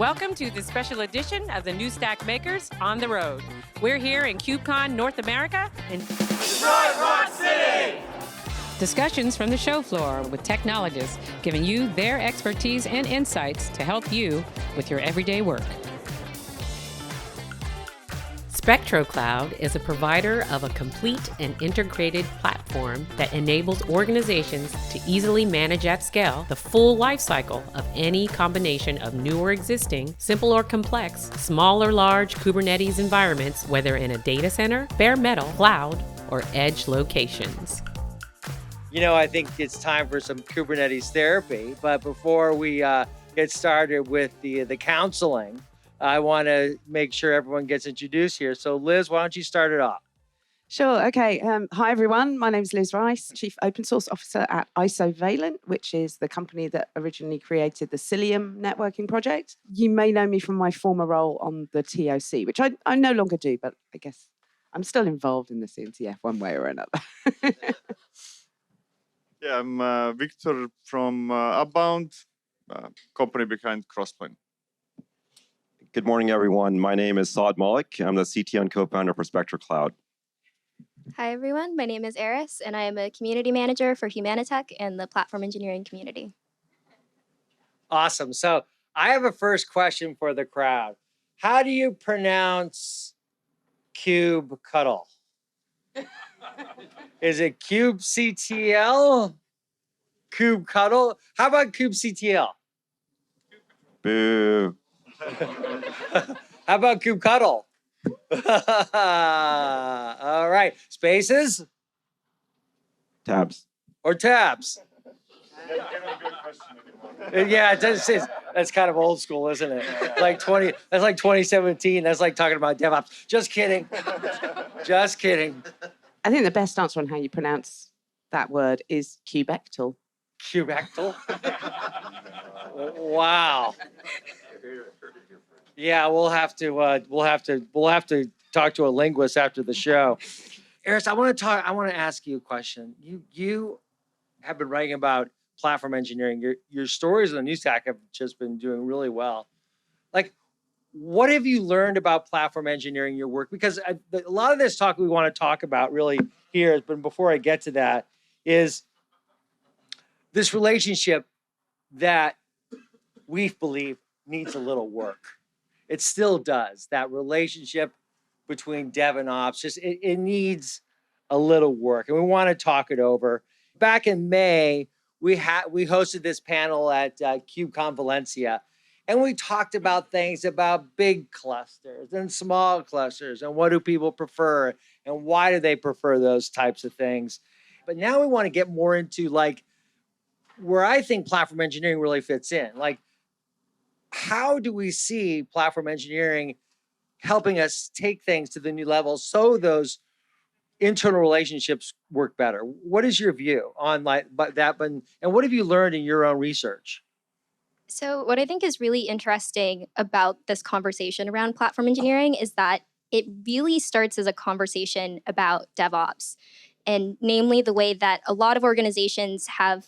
Welcome to this special edition of the New Stack Makers on the Road. We're here in KubeCon North America in Detroit Rock City! Discussions from the show floor with technologists giving you their expertise and insights to help you with your everyday work. Spectro Cloud is a provider of a complete and integrated platform that enables organizations to easily manage at scale the full lifecycle of any combination of new or existing, simple or complex, small or large Kubernetes environments, whether in a data center, bare metal, cloud, or edge locations. You know, I think it's time for some Kubernetes therapy, but before we get started with the counseling, I want to make sure everyone gets introduced here. So Liz, why don't you start it off? Sure. Okay. Hi, everyone. My name is Liz Rice, Chief Open Source Officer at Isolalent, which is the company that originally created the Cilium networking project. You may know me from my former role on the TOC, which I no longer do, but I guess I'm still involved in the CNCF one way or another. Yeah, I'm Viktor from Upbound, company behind Crossplane. Good morning, everyone. My name is Saad Malik. I'm the CTO and co-founder for Spectro Cloud. Hi, everyone. My name is Aeris, and I am a community manager for Humanitec and the platform engineering community. Awesome. So I have a first question for the crowd. How do you pronounce kubectl? Is it kubectl? Kubectl? How about kubectl? Boo. How about kubectl? All right. Spaces? Tabs. Or tabs? Yeah, that's kind of old school, isn't it? That's like 2017. That's like talking about DevOps. Just kidding. Just kidding. I think the best answer on how you pronounce that word is kubectl. Kubectl? Wow. Yeah, we'll have to talk to a linguist after the show. Aeris, I want to ask you a question. You have been writing about platform engineering. Your stories on the New Stack have just been doing really well. Like, what have you learned about platform engineering in your work? Because a lot of this talk we want to talk about really here, but before I get to that, is this relationship that we believe needs a little work. It still does. That relationship between dev and ops, it needs a little work, and we want to talk it over. Back in May, we hosted this panel at KubeCon Valencia, and we talked about things about big clusters and small clusters, and what do people prefer, and why do they prefer those types of things. But now we want to get more into like where I think platform engineering really fits in. Like, how do we see platform engineering helping us take things to the new level so those internal relationships work better? What is your view on that? And what have you learned in your own research? So what I think is really interesting about this conversation around platform engineering is that it really starts as a conversation about DevOps, and namely the way that a lot of organizations have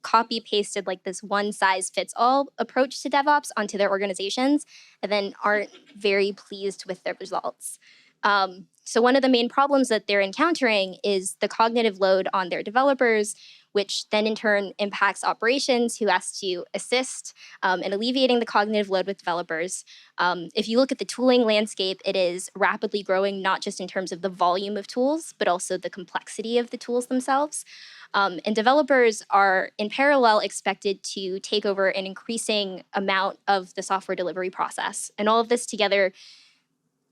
copy-pasted like this one-size-fits-all approach to DevOps onto their organizations and then aren't very pleased with their results. So one of the main problems that they're encountering is the cognitive load on their developers, which then in turn impacts operations, who has to assist in alleviating the cognitive load with developers. If you look at the tooling landscape, it is rapidly growing, not just in terms of the volume of tools, but also the complexity of the tools themselves. And developers are in parallel expected to take over an increasing amount of the software delivery process. And all of this together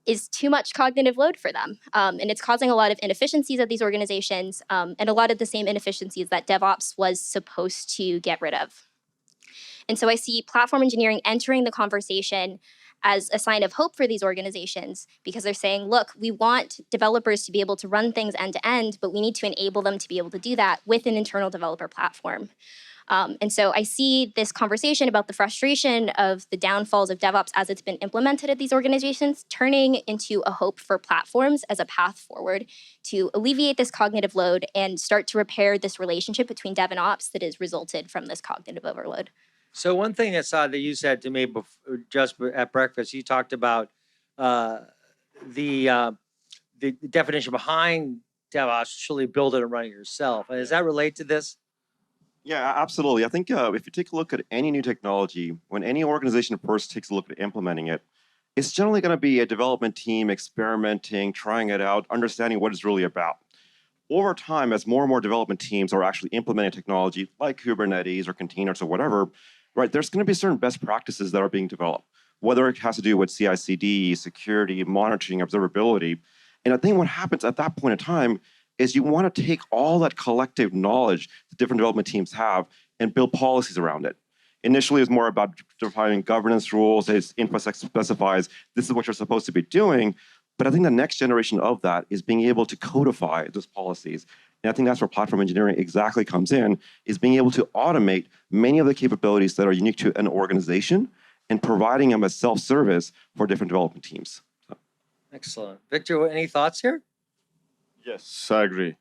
is too much cognitive load for them. And it's causing a lot of inefficiencies at these organizations, and a lot of the same inefficiencies that DevOps was supposed to get rid of. And so I see platform engineering entering the conversation as a sign of hope for these organizations, because they're saying, look, we want developers to be able to run things end to end, but we need to enable them to be able to do that with an internal developer platform. And so I see this conversation about the frustration of the downfalls of DevOps as it's been implemented at these organizations turning into a hope for platforms as a path forward to alleviate this cognitive load and start to repair this relationship between dev and ops that has resulted from this cognitive overload. So one thing that you said to me just at breakfast, you talked about the definition behind DevOps, truly build it and run it yourself. Does that relate to this? Yeah, absolutely. I think if you take a look at any new technology, when any organization first takes a look at implementing it, it's generally going to be a development team experimenting, trying it out, understanding what it's really about. Over time, as more and more development teams are actually implementing technology like Kubernetes or containers or whatever, right, there's going to be certain best practices that are being developed, whether it has to do with CI/CD, security, monitoring, observability. And I think what happens at that point in time is you want to take all that collective knowledge that different development teams have and build policies around it. Initially, it's more about defining governance rules, as InfoSec specifies, this is what you're supposed to be doing. But I think the next generation of that is being able to codify those policies. And I think that's where platform engineering exactly comes in, is being able to automate many of the capabilities that are unique to an organization and providing them as self-service for different development teams. So. Excellent. Victor, any thoughts here? Yes, I agree.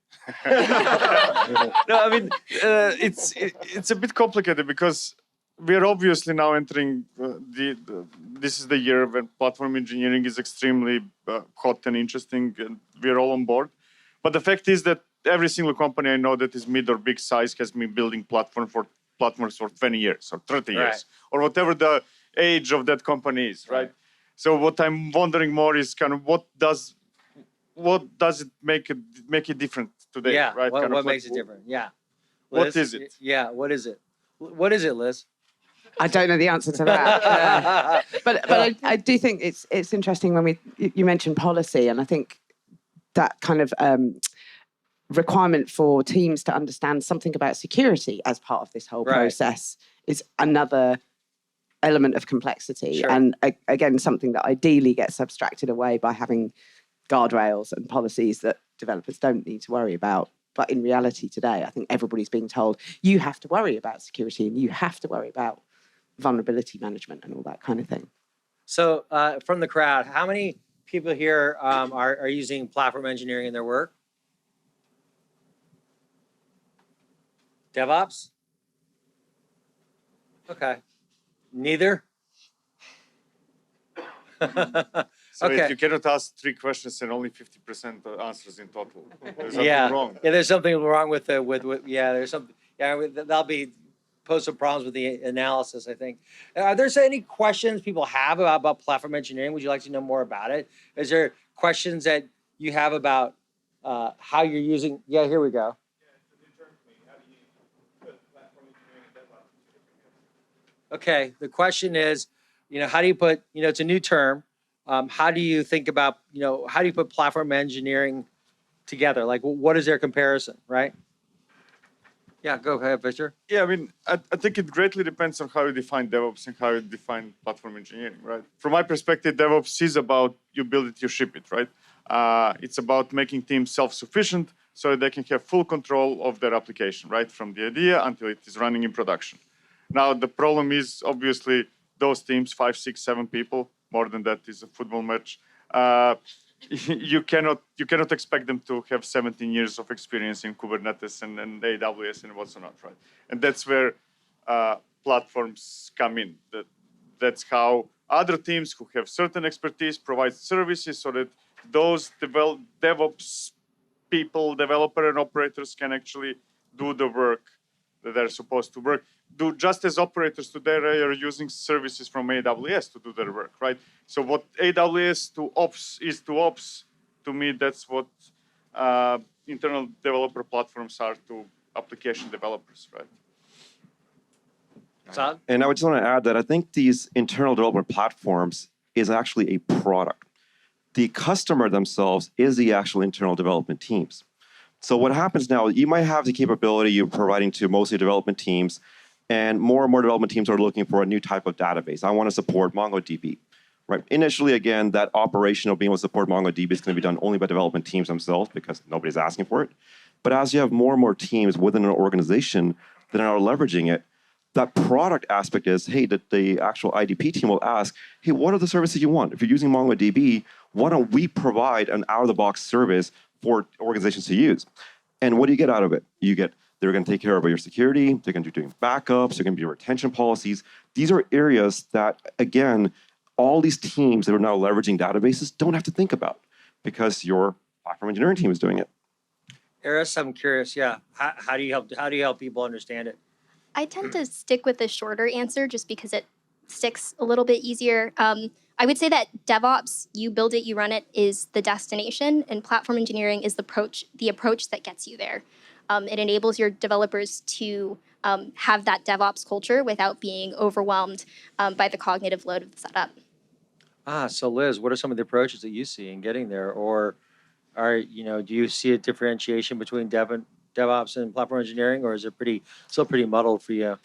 No, I mean, it's a bit complicated because we're obviously now entering this is the year when platform engineering is extremely hot and interesting, and we're all on board. But the fact is that every single company I know that is mid or big size has been building platforms for 20 years or 30 years, or whatever the age of that company is, right? So what I'm wondering more is kind of what does it make it different today, Yeah, right? what makes it different? Yeah. What Liz? is it? Yeah, what is it? What is it, Liz? I don't know the answer to that. But I do think it's interesting when you mentioned policy, and I think that kind of requirement for teams to understand something about security as part of this whole process is another element of complexity. Sure. And again, something that ideally gets abstracted away by having guardrails and policies that developers don't need to worry about. But in reality today, I think everybody's being told, you have to worry about security and you have to worry about vulnerability management and all that kind of thing. So from the crowd, how many people here are using platform engineering in their work? DevOps? Okay. Neither? So Okay. if you cannot ask 3 questions and only 50% answers in total, there's something wrong. Yeah, there's something wrong with there's something. Yeah, that'll be pose some problems with the analysis, I think. Are there any questions people have about platform engineering? Would you like to know more about it? Is there questions that you have about how you're using? Yeah, here we go. Yeah, it's a new term for me. How do you put platform engineering and DevOps? Okay, the question is, how do you put, it's a new term. How do you think about, how do you put platform engineering together? Like, what is their comparison, right? Yeah, go ahead, Victor. Yeah, I mean, I think it greatly depends on how you define DevOps and how you define platform engineering, right? From my perspective, DevOps is about you build it, you ship it, right? It's about making teams self-sufficient so they can have full control of their application, right? From the idea until it is running in production. Now, the problem is obviously those teams, 5, 6, 7 people, more than that is a football match. You cannot expect them to have 17 years of experience in Kubernetes and AWS and what's not, right? And that's where platforms come in. That's how other teams who have certain expertise provide services so that those DevOps people, developer and operators can actually do the work that they're supposed to work. Do just as operators today are using services from AWS to do their work, right? So what AWS to ops is to ops, to me, that's what internal developer platforms are to application developers, right? Saad? And I would just want to add that I think these internal development platforms is actually a product. The customer themselves is the actual internal development teams. So what happens now, you might have the capability you're providing to mostly development teams, and more development teams are looking for a new type of database. I want to support MongoDB, right? Initially, again, that operation of being able to support MongoDB is going to be done only by development teams themselves because nobody's asking for it. But as you have more and more teams within an organization that are leveraging it, that product aspect is, hey, that the actual IDP team will ask, hey, what are the services you want? If you're using MongoDB, why don't we provide an out-of-the-box service for organizations to use? And what do you get out of it? You get They're going to take care of your security. They're going to be doing backups. They're going to be retention policies. These are areas that, again, all these teams that are now leveraging databases don't have to think about because your platform engineering team is doing it. Aeris, I'm curious. Yeah, how do you help people understand it? I tend to stick with the shorter answer just because it sticks a little bit easier. I would say that DevOps, you build it, you run it, is the destination, and platform engineering is the approach that gets you there. It enables your developers to have that DevOps culture without being overwhelmed by the cognitive load of the setup. So Liz, what are some of the approaches that you see in getting there, or do you see a differentiation between DevOps and platform engineering, or is it still pretty muddled for you?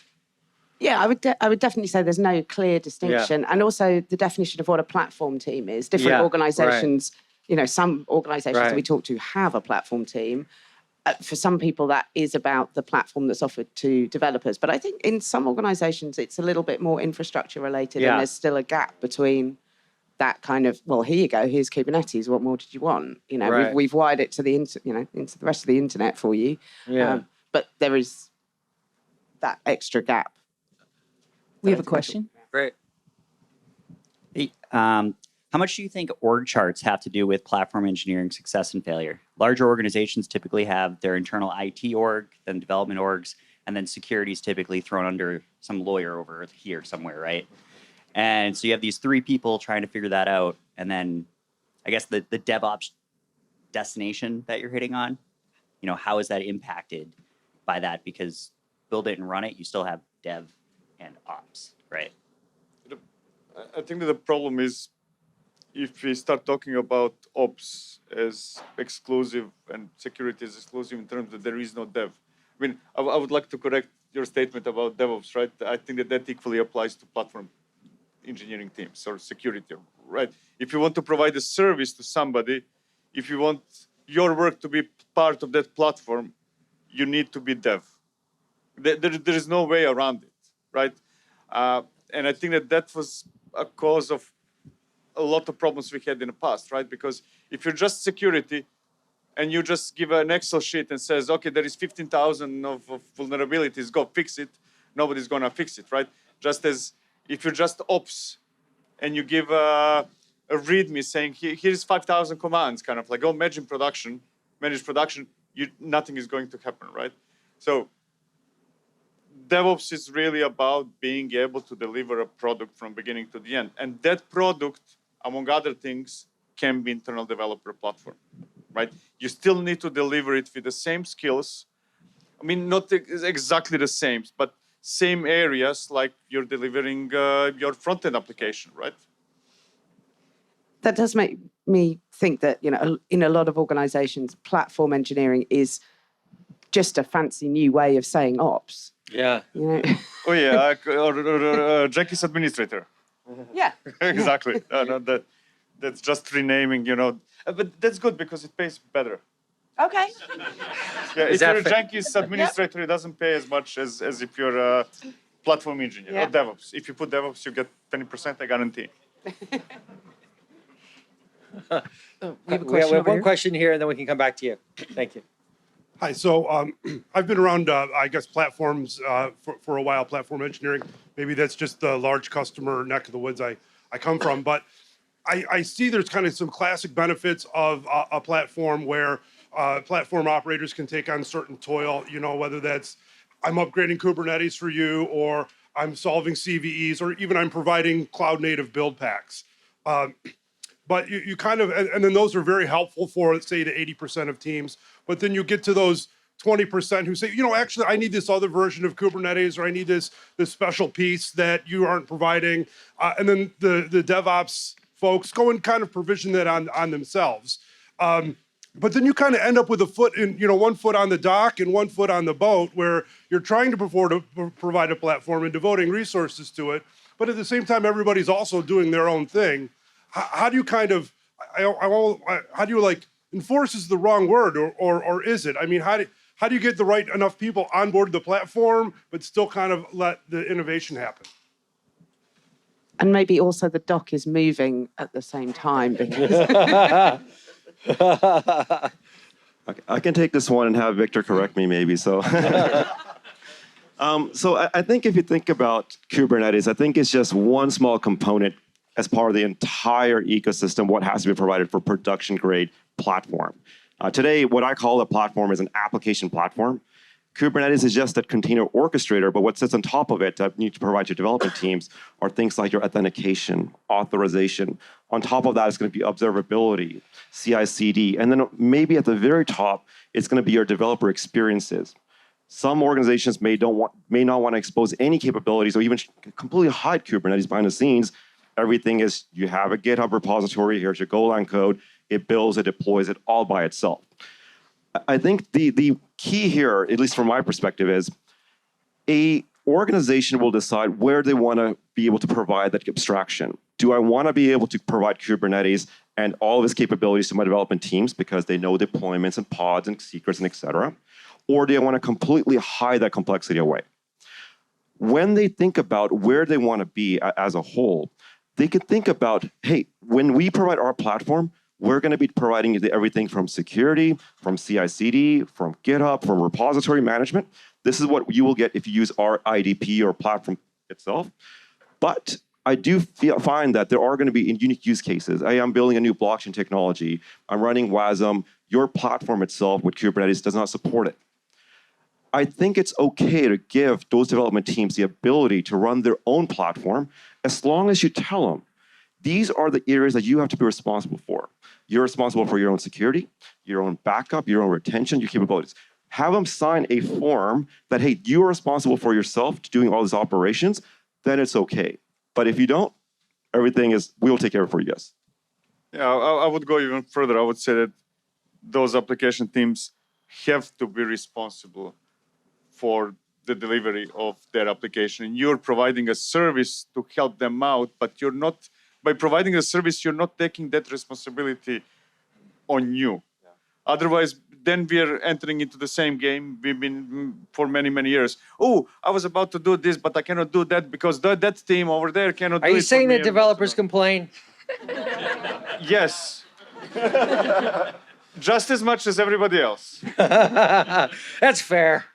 Yeah, I would definitely say there's no clear distinction. Yeah. And also the definition of what a platform team is. Different organizations, some organizations that we talk to have a platform team. For some people, that is about the platform that's offered to developers. But I think in some organizations, it's a little bit more infrastructure related, and there's still a gap between that kind of, well, here you go, here's Kubernetes, what more did you want? We've wired it to the into the rest of the internet for you. Yeah. But there is that extra gap. We have a question. Great. Hey, how much do you think org charts have to do with platform engineering success and failure? Larger organizations typically have their internal IT org, then development orgs, and then security is typically thrown under some lawyer over here somewhere, right? And so you have these three people trying to figure that out. And then I guess the DevOps destination that you're hitting on, how is that impacted by that? Because build it and run it, you still have dev and ops, right? I think that the problem is if we start talking about ops as exclusive and security as exclusive in terms that there is no dev. I mean, I would like to correct your statement about DevOps, right? I think that equally applies to platform engineering teams or security, right? If you want to provide a service to somebody, if you want your work to be part of that platform, you need to be dev. There is no way around it, right? And I think that was a cause of a lot of problems we had in the past, right? Because if you're just security and you just give an Excel sheet and says, okay, there is 15,000 of vulnerabilities, go fix it, nobody's gonna fix it, right? Just as if you're just ops and you give a README saying, here's 5,000 commands, kind of like, go manage production, nothing is going to happen, right? So DevOps is really about being able to deliver a product from beginning to the end. And that product, among other things, can be internal developer platform, right? You still need to deliver it with the same skills. I mean, not exactly the same, but same areas like you're delivering your front-end application, right? That does make me think that, in a lot of organizations, platform engineering is just a fancy new way of saying ops. Yeah. Oh, yeah, or Jackie's administrator. Yeah. Exactly. That's just renaming, But that's good because it pays better. Okay. Yeah, if you're a Jenkins administrator, it doesn't pay as much as if you're a platform engineer or DevOps. If you put DevOps, you get 20%, I guarantee. We have one question here, and then we can come back to you. Thank you. Hi, so I've been around, I guess, platforms for a while, platform engineering. Maybe that's just the large customer neck of the woods I come from. But I see there's kind of some classic benefits of a platform where platform operators can take on certain toil, whether that's I'm upgrading Kubernetes for you, or I'm solving CVEs, or even I'm providing cloud native build packs. But you kind of, and then those are very helpful for, say, the 80% of teams. But then you get to those 20% who say, actually, I need this other version of Kubernetes, or I need this special piece that you aren't providing. And then the DevOps folks go and kind of provision that on themselves. But then you kind of end up with one foot on the dock and one foot on the boat, where you're trying to provide a platform and devoting resources to it. But at the same time, everybody's also doing their own thing. How do you kind of, how do you like, enforce is the wrong word, or is it? I mean, how do you get the right enough people on board the platform, but still kind of let the innovation happen? And maybe also the dock is moving at the same time. Because Okay, I can take this one and have Victor correct me maybe. So, I think if you think about Kubernetes, I think it's just one small component as part of the entire ecosystem, what has to be provided for production grade platform. Today, what I call a platform is an application platform. Kubernetes is just that container orchestrator, but what sits on top of it that you need to provide to development teams are things like your authentication, authorization. On top of that is going to be observability, CI/CD, and then maybe at the very top, it's going to be your developer experiences. Some organizations may not want to expose any capabilities or even completely hide Kubernetes behind the scenes. Everything is, you have a GitHub repository, here's your Golang code, it builds, it deploys it all by itself. I think the key here, at least from my perspective, is a organization will decide where they want to be able to provide that abstraction. Do I want to be able to provide Kubernetes and all of its capabilities to my development teams because they know deployments and pods and secrets and et cetera? Or do I want to completely hide that complexity away? When they think about where they want to be as a whole, they could think about, hey, when we provide our platform, we're going to be providing everything from security, from CI/CD, from GitHub, from repository management. This is what you will get if you use our IDP or platform itself. But I do find that there are going to be unique use cases. I am building a new blockchain technology. I'm running WASM. Your platform itself with Kubernetes does not support it. I think it's okay to give those development teams the ability to run their own platform as long as you tell them, these are the areas that you have to be responsible for. You're responsible for your own security, your own backup, your own retention, your capabilities. Have them sign a form that, hey, you are responsible for yourself doing all these operations, then it's okay. But if you don't, everything is, we will take care of it for you guys. Yeah, I would go even further. I would say that those application teams have to be responsible for the delivery of their application. You're providing a service to help them out, but you're not, by providing a service, you're not taking that responsibility on you. Yeah. Otherwise, then we're entering into the same game we've been for many, many years. Oh, I was about to do this, but I cannot do that because that team over there cannot do it. Are you saying that for me developers complain? Yes. Just as much as everybody else. That's fair.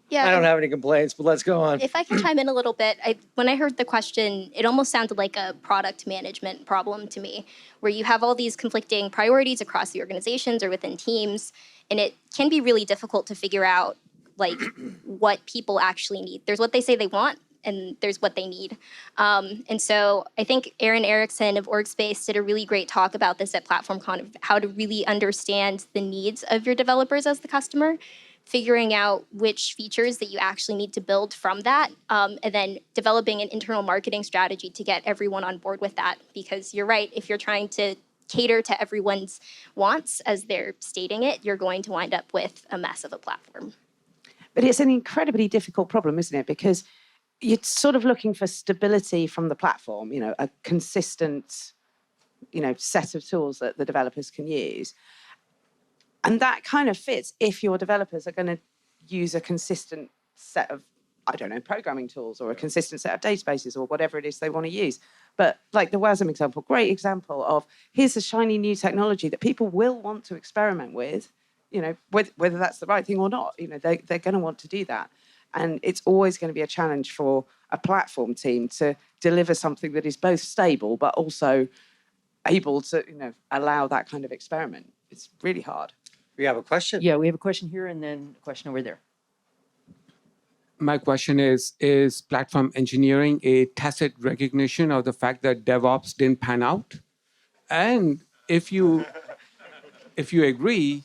Yeah, I don't have any complaints, but let's go on. if I can chime in a little bit, when I heard the question, it almost sounded like a product management problem to me, where you have all these conflicting priorities across the organizations or within teams, and it can be really difficult to figure out like what people actually need. There's what they say they want, and there's what they need. And so I think Aaron Erickson of OrgSpace did a really great talk about this at PlatformCon, of how to really understand the needs of your developers as the customer, figuring out which features that you actually need to build from that, and then developing an internal marketing strategy to get everyone on board with that. Because you're right, if you're trying to cater to everyone's wants as they're stating it, you're going to wind up with a mess of a platform. But it's an incredibly difficult problem, isn't it? Because you're sort of looking for stability from the platform, a consistent, set of tools that the developers can use. And that kind of fits if your developers are going to use a consistent set of, programming tools or a consistent set of databases or whatever it is they want to use. But like the WASM example, great example of here's a shiny new technology that people will want to experiment with, whether that's the right thing or not. They're going to want to do that. And it's always going to be a challenge for a platform team to deliver something that is both stable but also able to, allow that kind of experiment. It's really hard. We have a question? Yeah, we have a question here and then a question over there. My question is platform engineering a tacit recognition of the fact that DevOps didn't pan out? And if you agree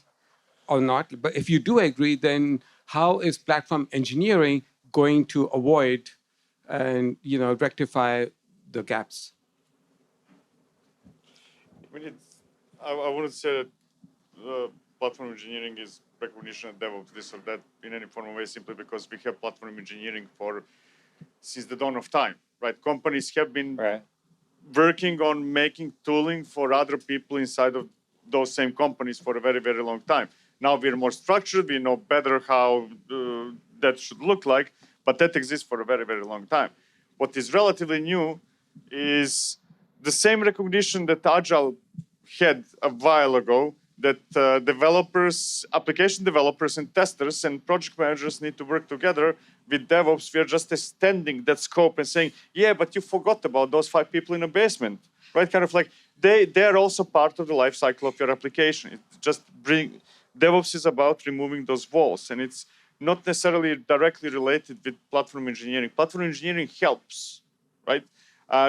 or not, but if you do agree, then how is platform engineering going to avoid and rectify the gaps? I wouldn't say that platform engineering is recognition of DevOps, this or that, in any form of way, simply because we have platform engineering since the dawn of time, right? Companies have been working on making tooling for other people inside of those same companies for a very, very long time. Now we're more structured, we know better how that should look like, but that exists for a very, very long time. What is relatively new is the same recognition that Agile had a while ago. that developers, application developers and testers and project managers need to work together with DevOps. We are just extending that scope and saying, yeah, but you forgot about those 5 people in the basement, right? Kind of like they're also part of the life cycle of your application. It just DevOps is about removing those walls, and it's not necessarily directly related with platform engineering. Platform engineering helps, right?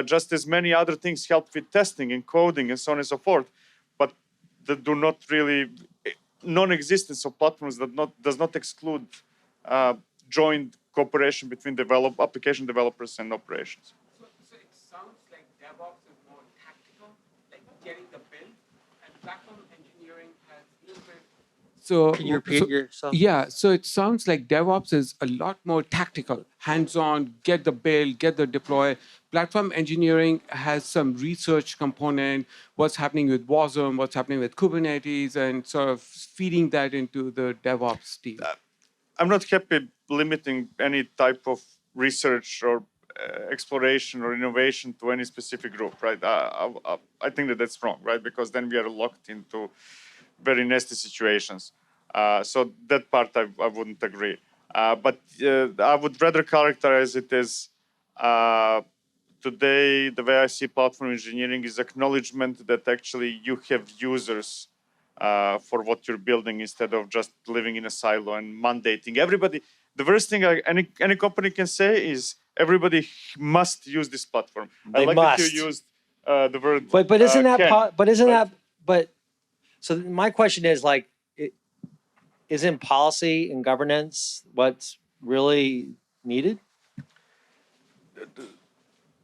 Just as many other things help with testing and coding and so on and so forth, but that do not really, non-existence of platforms does not exclude joint cooperation between application developers and operations. So it sounds like DevOps is more tactical, like getting the build, and platform engineering has a little bit. So Can you repeat yourself? Yeah, so it sounds like DevOps is a lot more tactical, hands-on, get the build, get the deploy. Platform engineering has some research component, what's happening with Wasm, what's happening with Kubernetes, and sort of feeding that into the DevOps team. I'm not happy limiting any type of research or exploration or innovation to any specific group, right? I think that's wrong, right? Because then we are locked into very nasty situations. So that part I wouldn't agree. But I would rather characterize it as today, the way I see platform engineering is acknowledgement that actually you have users for what you're building instead of just living in a silo and mandating everybody. The worst thing any company can say is everybody must use this platform. They I like must. that you used the word. But isn't that? can, But so my question is like, isn't policy and governance what's really needed?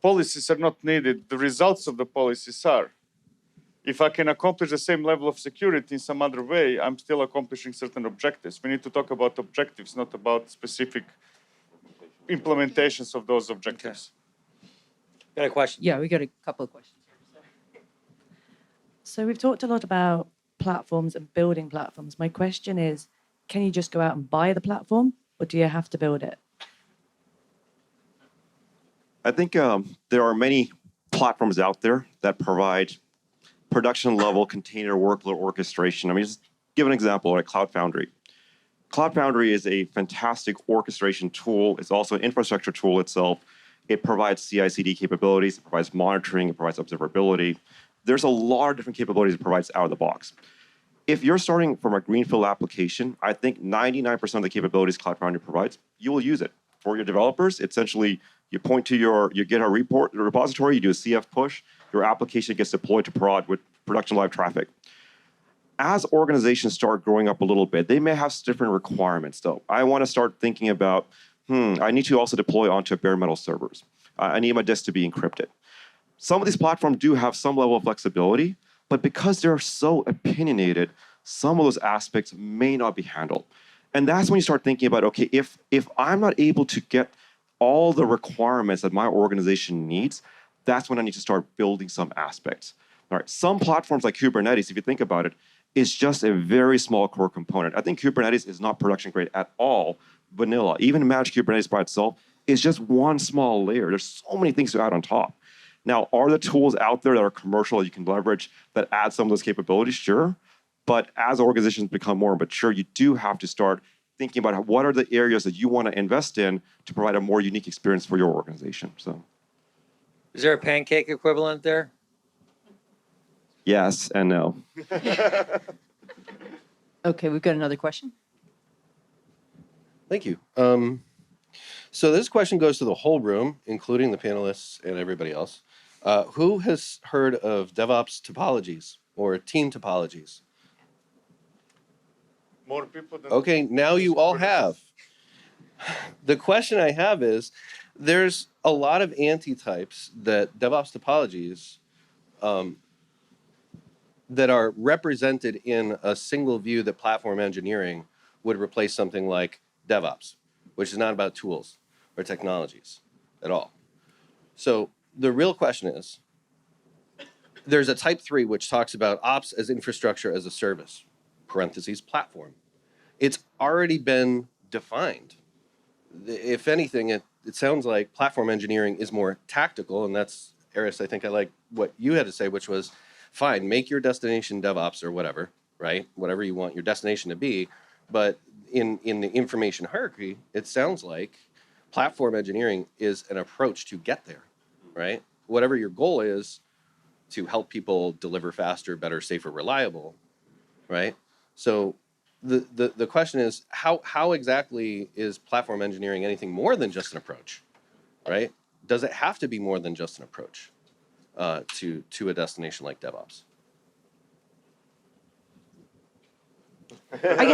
Policies are not needed. The results of the policies are. If I can accomplish the same level of security in some other way, I'm still accomplishing certain objectives. We need to talk about objectives, not about specific implementations of those objectives. Got a question? Yeah, we got a couple of questions here. So we've talked a lot about platforms and building platforms. My question is, can you just go out and buy the platform, or do you have to build it? I think there are many platforms out there that provide production level container workload orchestration. I mean, just give an example, like Cloud Foundry. Cloud Foundry is a fantastic orchestration tool. It's also an infrastructure tool itself. It provides CI/CD capabilities, it provides monitoring, it provides observability. There's a lot of different capabilities it provides out of the box. If you're starting from a greenfield application, I think 99% of the capabilities Cloud Foundry provides, you will use it. For your developers, essentially, you point to your GitHub repository, you do a CF push, your application gets deployed to prod with production live traffic. As organizations start growing up a little bit, they may have different requirements though. I want to start thinking about, I need to also deploy onto bare metal servers. I need my disk to be encrypted. Some of these platforms do have some level of flexibility, but because they're so opinionated, some of those aspects may not be handled. And that's when you start thinking about, okay, if I'm not able to get all the requirements that my organization needs, that's when I need to start building some aspects. All right, some platforms like Kubernetes, if you think about it, is just a very small core component. I think Kubernetes is not production grade at all, vanilla. Even managed Kubernetes by itself is just one small layer. There's so many things to add on top. Now, are the tools out there that are commercial that you can leverage that add some of those capabilities? Sure. But as organizations become more mature, you do have to start thinking about what are the areas that you want to invest in to provide a more unique experience for your organization. So, is there a pancake equivalent there? Yes and no. Okay, we've got another question. Thank you. So this question goes to the whole room, including the panelists and everybody else. Who has heard of DevOps topologies or team topologies? More people than Okay, now you all have. The question I have is, there's a lot of antitypes that DevOps topologies that are represented in a single view that platform engineering would replace something like DevOps, which is not about tools or technologies at all. So the real question is, there's a type 3 which talks about ops as infrastructure as a service, parentheses, platform. It's already been defined. If anything, it sounds like platform engineering is more tactical, and that's, Aeris, I think I like what you had to say, which was, fine, make your destination DevOps or whatever, right? Whatever you want your destination to be. But in the information hierarchy, it sounds like platform engineering is an approach to get there, right? Whatever your goal is to help people deliver faster, better, safer, reliable, right? So the question is, how exactly is platform engineering anything more than just an approach, right? Does it have to be more than just an approach to a destination like DevOps? I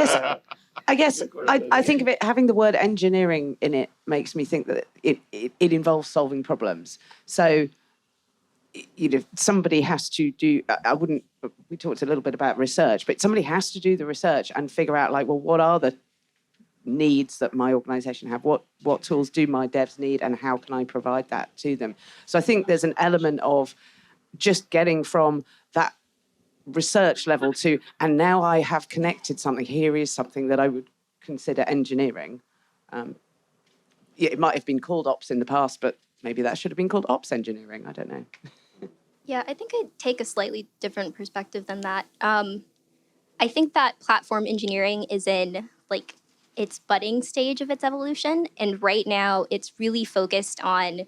guess I think of it having the word engineering in it makes me think that it involves solving problems. So, you know, somebody has to do. We talked a little bit about research, but somebody has to do the research and figure out, like, well, what are the needs that my organization have? What tools do my devs need, and how can I provide that to them? So I think there's an element of just getting from that research level to, and now I have connected something. Here is something that I would consider engineering. It might have been called ops in the past, but maybe that should have been called ops engineering. I don't know. Yeah, I think I'd take a slightly different perspective than that. I think that platform engineering is in like its budding stage of its evolution. And right now it's really focused on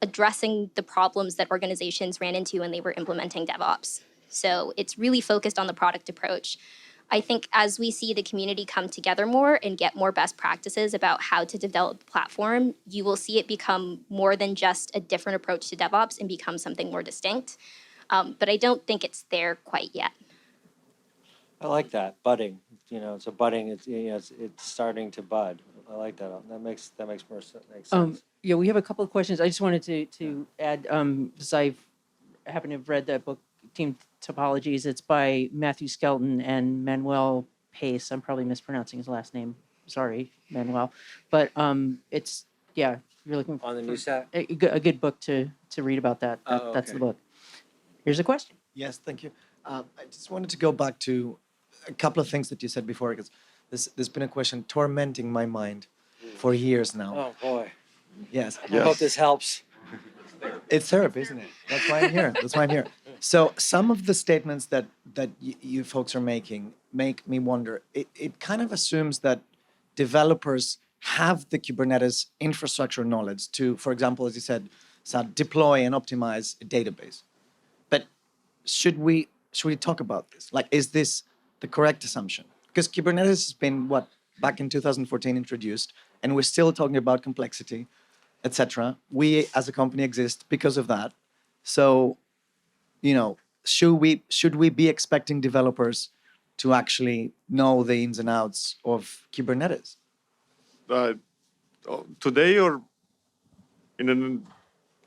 addressing the problems that organizations ran into when they were implementing DevOps. So it's really focused on the product approach. I think as we see the community come together more and get more best practices about how to develop the platform, you will see it become more than just a different approach to DevOps and become something more distinct. But I don't think it's there quite yet. I like that budding. You know, it's a budding. It's it's starting to bud. I like that. That makes more sense. Yeah, we have a couple of questions. I just wanted to add, because I happen to have read that book, Team Topologies. It's by Matthew Skelton and Manuel Pace. I'm probably mispronouncing his last name. Sorry, Manuel. But it's, yeah, you're looking on the new set. A good book to read about that. That's the book. Here's a question. Yes, thank you. I just wanted to go back to a couple of things that you said before, because there's been a question tormenting my mind for years now. Oh boy. Yes. I hope this helps. It's therapy, isn't it? That's why I'm here. That's why I'm here. So some of the statements that you folks are making make me wonder. It kind of assumes that developers have the Kubernetes infrastructure knowledge to, for example, as you said, deploy and optimize a database. But should we talk about this? Like, is this the correct assumption? Because Kubernetes has been, back in 2014 introduced, and we're still talking about complexity, etc. We as a company exist because of that. So, you know, should we be expecting developers to actually know the ins and outs of Kubernetes? Today or in the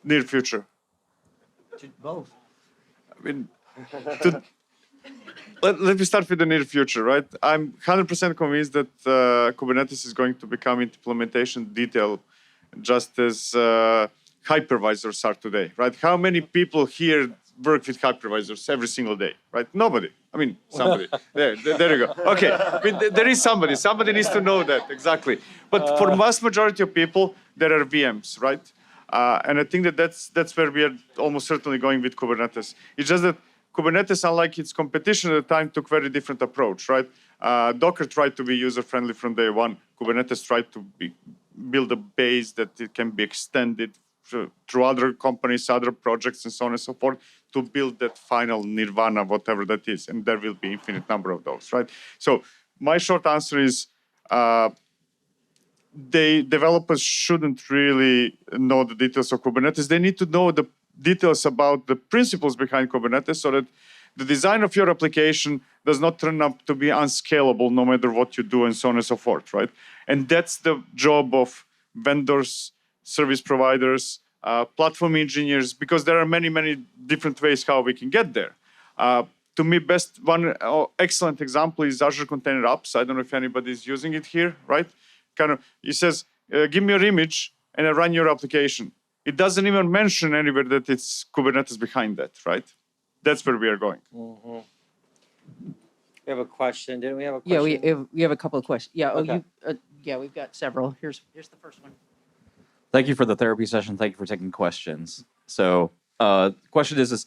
near future? Both. I mean, let me start with the near future, right? I'm 100% convinced that Kubernetes is going to become implementation detail, just as hypervisors are today, right? How many people here work with hypervisors every single day, right? Nobody. I mean, somebody. there you go. Okay, I mean, there is somebody. Somebody needs to know that, exactly. But for vast majority of people, there are VMs, right? And I think that's where we are almost certainly going with Kubernetes. It's just that Kubernetes, unlike its competition at the time, took very different approach, right? Docker tried to be user-friendly from day one. Kubernetes tried to build a base that it can be extended through other companies, other projects, and so on and so forth, to build that final nirvana, whatever that is. And there will be infinite number of those, right? So my short answer is developers shouldn't really know the details of Kubernetes. They need to know the details about the principles behind Kubernetes so that the design of your application does not turn up to be unscalable no matter what you do and so on and so forth, right? And that's the job of vendors, service providers, platform engineers, because there are many, many different ways how we can get there. To me, one excellent example is Azure Container Apps. I don't know if anybody's using it here, right? It says, give me your image and I run your application. It doesn't even mention anywhere that it's Kubernetes behind that, right? That's where we are going. Mm-hmm. We have a question. Didn't we have a question? Yeah, we have a couple of questions. Yeah, Okay. We've got several. Here's the first one. Thank you for the therapy session. Thank you for taking questions. So the question is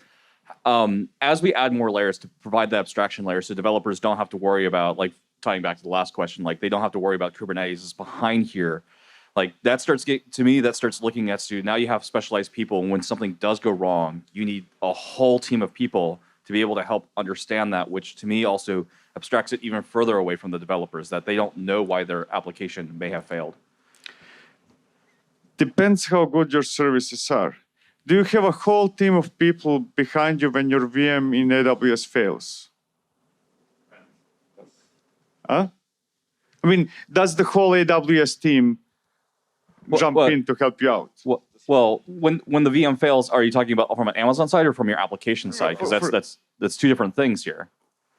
As we add more layers to provide the abstraction layer, so developers don't have to worry about, like, tying back to the last question, like they don't have to worry about Kubernetes is behind here. Like that starts looking at, so now you have specialized people, and when something does go wrong, you need a whole team of people to be able to help understand that, which to me also abstracts it even further away from the developers, that they don't know why their application may have failed. Depends how good your services are. Do you have a whole team of people behind you when your VM in AWS fails? Huh? I mean, does the whole AWS team jump in to help you out? Well, when the VM fails, are you talking about from an Amazon side or from your application side? Because that's two different things here.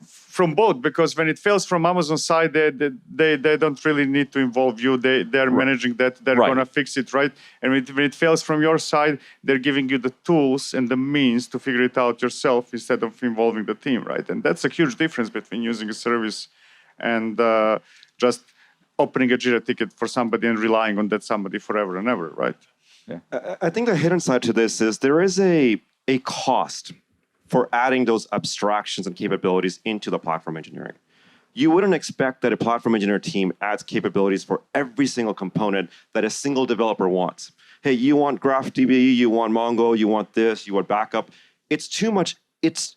From both, because when it fails from Amazon side, they don't really need to involve you. They're managing that. They're going to fix it, right? And when it fails from your side, they're giving you the tools and the means to figure it out yourself instead of involving the team, right? And that's a huge difference between using a service and just opening a Jira ticket for somebody and relying on that somebody forever and ever, right? Yeah. I think the hidden side to this is there is a cost for adding those abstractions and capabilities into the platform engineering. You wouldn't expect that a platform engineer team adds capabilities for every single component that a single developer wants. Hey, you want GraphDB, you want Mongo, you want this, you want backup. It's too much.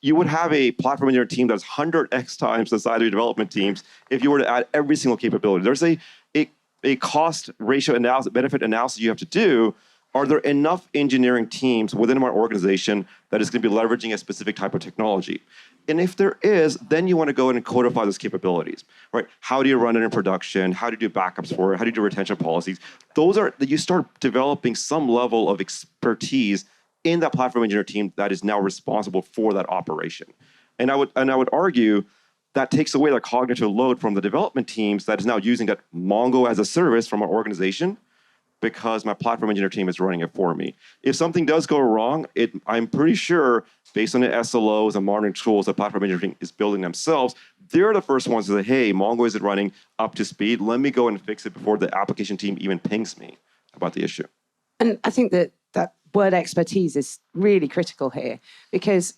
You would have a platform engineer team that's 100x times the size of your development teams if you were to add every single capability. There's a cost ratio analysis, benefit analysis you have to do. Are there enough engineering teams within our organization that is going to be leveraging a specific type of technology? And if there is, then you want to go in and codify those capabilities, right? How do you run it in production? How do you do backups for it? How do you do retention policies? You start developing some level of expertise in that platform engineer team that is now responsible for that operation. And I would argue that takes away the cognitive load from the development teams that is now using that Mongo as a service from our organization, because my platform engineer team is running it for me. If something does go wrong, I'm pretty sure, based on the SLOs and monitoring tools the platform engineering is building themselves, they're the first ones to say, hey, Mongo isn't running up to speed. Let me go and fix it before the application team even pings me about the issue. And I think that word expertise is really critical here, because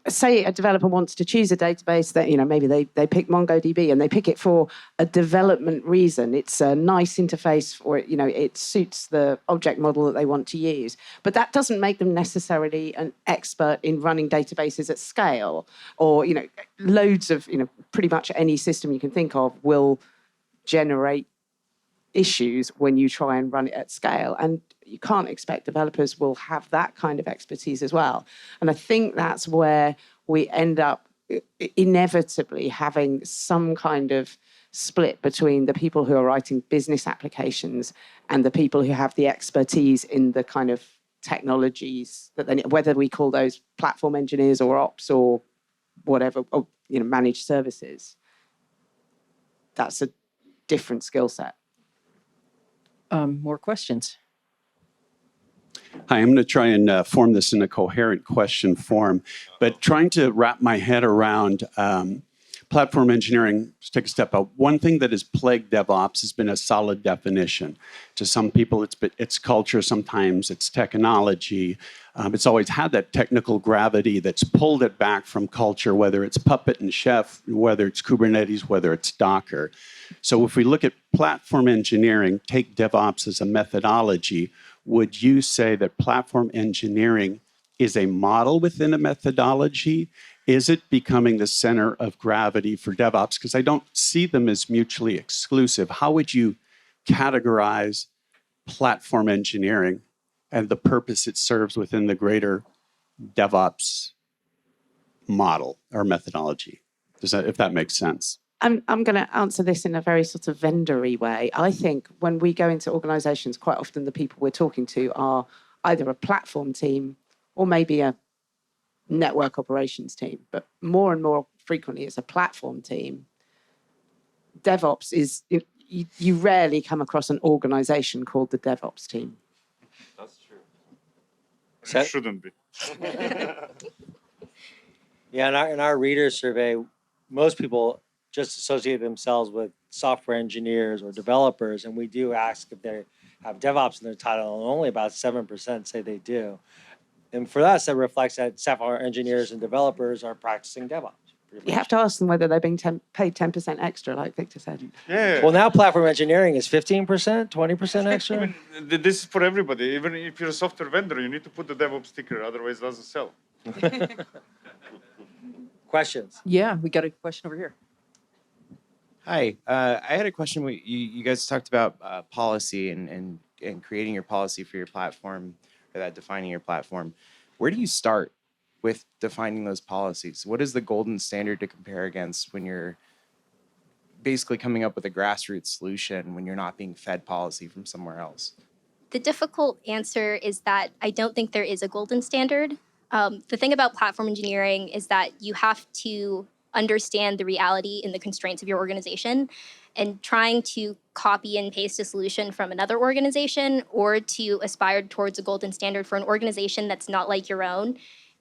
say a developer wants to choose a database that, maybe they pick MongoDB and they pick it for a development reason. It's a nice interface, or, it suits the object model that they want to use. But that doesn't make them necessarily an expert in running databases at scale, or, loads of, pretty much any system you can think of will generate issues when you try and run it at scale. And you can't expect developers will have that kind of expertise as well. And I think that's where we end up inevitably having some kind of split between the people who are writing business applications and the people who have the expertise in the kind of technologies that whether we call those platform engineers or ops or whatever, or, managed services. That's a different skill set. More questions? Hi, I'm going to try and form this in a coherent question form, but trying to wrap my head around platform engineering, let's take a step out. One thing that has plagued DevOps has been a solid definition. To some people, it's culture, sometimes it's technology. It's always had that technical gravity that's pulled it back from culture, whether it's Puppet and Chef, whether it's Kubernetes, whether it's Docker. So if we look at platform engineering, take DevOps as a methodology, would you say that platform engineering is a model within a methodology? Is it becoming the center of gravity for DevOps? Because I don't see them as mutually exclusive. How would you categorize platform engineering and the purpose it serves within the greater DevOps model or methodology? If that makes sense. I'm going to answer this in a very sort of vendor-y way. I think when we go into organizations, quite often the people we're talking to are either a platform team or maybe a network operations team. But more and more frequently, it's a platform team. DevOps is, you rarely come across an organization called the DevOps team. That's true. It shouldn't be. Yeah, in our reader survey, most people just associate themselves with software engineers or developers, and we do ask if they have DevOps in their title, and only about 7% say they do. And for us, that reflects that software engineers and developers are practicing DevOps. You have to ask them whether they're being paid 10% extra, like Victor said. Yeah. Well, now platform engineering is 15%, 20% extra. I mean, this is for everybody. Even if you're a software vendor, you need to put the DevOps sticker, otherwise it doesn't sell. Questions? Yeah, we got a question over here. Hi, I had a question. You guys talked about policy and creating your policy for your platform, or that defining your platform. Where do you start with defining those policies? What is the golden standard to compare against when you're basically coming up with a grassroots solution when you're not being fed policy from somewhere else? The difficult answer is that I don't think there is a golden standard. The thing about platform engineering is that you have to understand the reality and the constraints of your organization, and trying to copy and paste a solution from another organization or to aspire towards a golden standard for an organization that's not like your own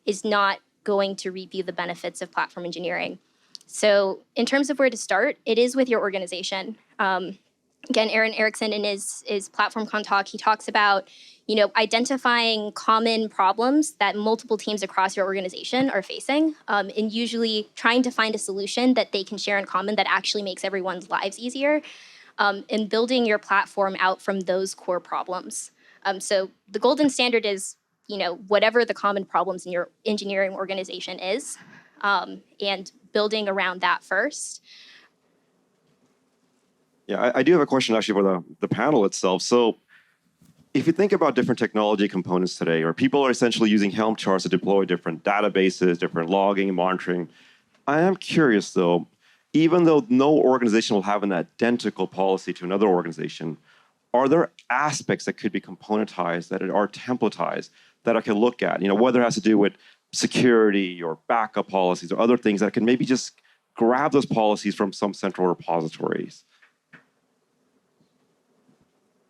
is not going to reap you the benefits of platform engineering. So in terms of where to start, it is with your organization. Again, Aaron Erickson in his PlatformCon talk, he talks about, identifying common problems that multiple teams across your organization are facing, and usually trying to find a solution that they can share in common that actually makes everyone's lives easier, and building your platform out from those core problems. So the golden standard is, whatever the common problems in your engineering organization is, and building around that first. Yeah, I do have a question actually for the panel itself. So if you think about different technology components today, or people are essentially using Helm charts to deploy different databases, different logging, monitoring, I am curious though, even though no organization will have an identical policy to another organization, are there aspects that could be componentized, that are templatized, that I can look at, whether it has to do with security or backup policies or other things that can maybe just grab those policies from some central repositories?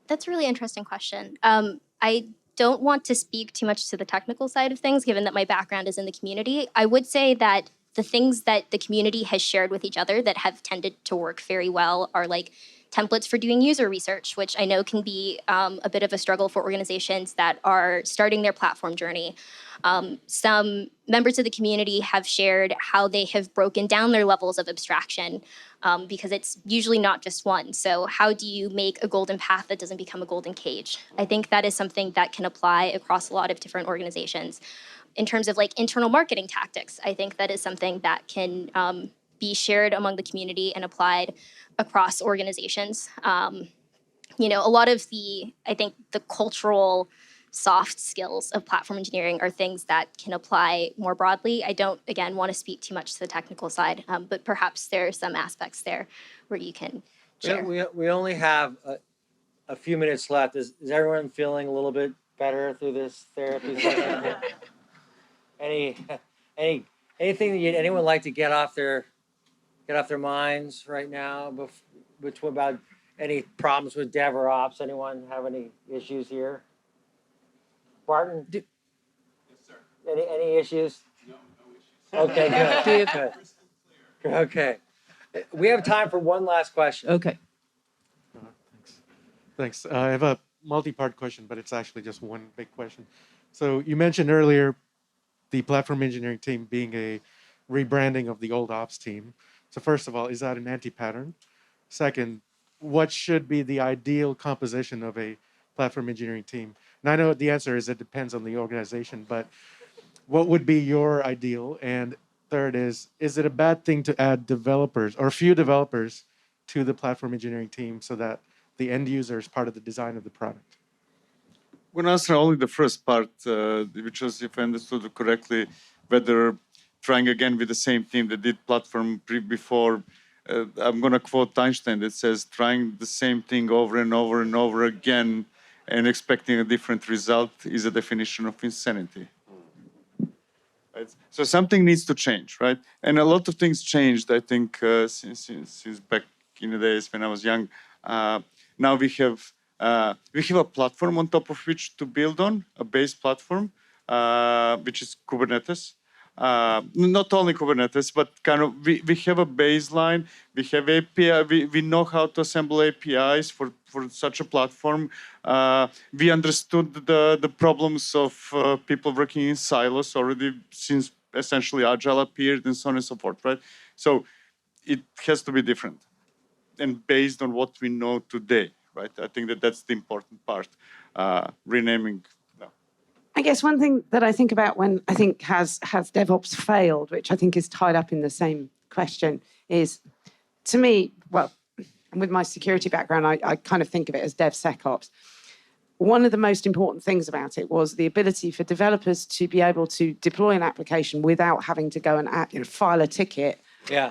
That's a really interesting question. I don't want to speak too much to the technical side of things, given that my background is in the community. I would say that the things that the community has shared with each other that have tended to work very well are like templates for doing user research, which I know can be a bit of a struggle for organizations that are starting their platform journey. Some members of the community have shared how they have broken down their levels of abstraction, because it's usually not just one. So how do you make a golden path that doesn't become a golden cage? I think that is something that can apply across a lot of different organizations. In terms of like internal marketing tactics, I think that is something that can be shared among the community and applied across organizations. A lot of I think the cultural soft skills of platform engineering are things that can apply more broadly. I don't, again, want to speak too much to the technical side, but perhaps there are some aspects there where you can share. We only have a few minutes left. Is everyone feeling a little bit better through this therapy session? Anything that anyone like to get off their minds right now about any problems with DevOps? Anyone have any issues here? Barton? Yes, sir. Any issues? No issues. Okay, good. Okay. We have time for one last question. Okay. Thanks. I have a multi-part question, but it's actually just one big question. So you mentioned earlier the platform engineering team being a rebranding of the old ops team. So first of all, is that an anti-pattern? Second, what should be the ideal composition of a platform engineering team? And I know the answer is it depends on the organization, but what would be your ideal? And third is it a bad thing to add developers or few developers to the platform engineering team so that the end user is part of the design of the product? I'm going to answer only the first part, which was, if I understood it correctly, whether trying again with the same team that did platform before. I'm going to quote Einstein that says, trying the same thing over and over and over again and expecting a different result is a definition of insanity. Right? So something needs to change, right? And a lot of things changed, I think, since back in the days when I was young. Now we have a platform on top of which to build on, a base platform, which is Kubernetes. not only Kubernetes, but kind of we have a baseline, we have API, we know how to assemble APIs for such a platform. We understood the problems of people working in silos already since essentially Agile appeared and so on and so forth, right? So it has to be different and based on what we know today, right? I think that's the important part, renaming. I guess one thing that I think about when I think has DevOps failed, which I think is tied up in the same question, is to me, well, with my security background, I kind of think of it as DevSecOps. One of the most important things about it was the ability for developers to be able to deploy an application without having to go and file a ticket,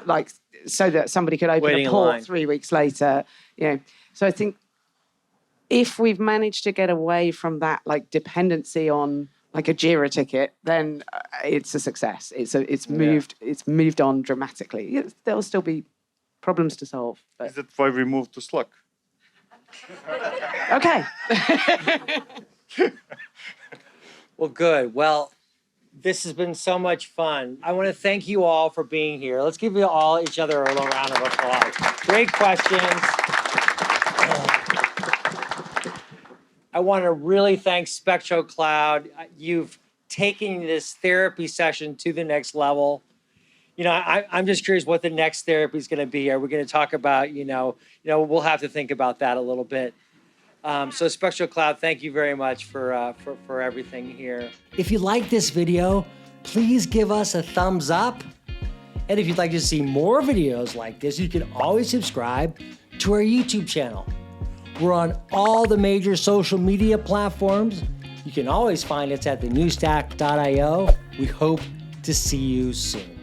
like so that somebody could open a port 3 weeks later. So I think if we've managed to get away from that like dependency on like a Jira ticket, then it's a success. It's moved on dramatically. There'll still be problems to solve. But... Is that why we moved to Slack? Okay. Well, good. Well, this has been so much fun. I want to thank you all for being here. Let's give each other a little round of applause. Great questions. I want to really thank Spectro Cloud. You've taken this therapy session to the next level. I'm just curious what the next therapy is going to be. Are we going to talk about, we'll have to think about that a little bit. So Spectro Cloud, thank you very much for everything here. If you like this video, please give us a thumbs up. And if you'd like to see more videos like this, you can always subscribe to our YouTube channel. We're on all the major social media platforms. You can always find us at thenewstack.io. We hope to see you soon.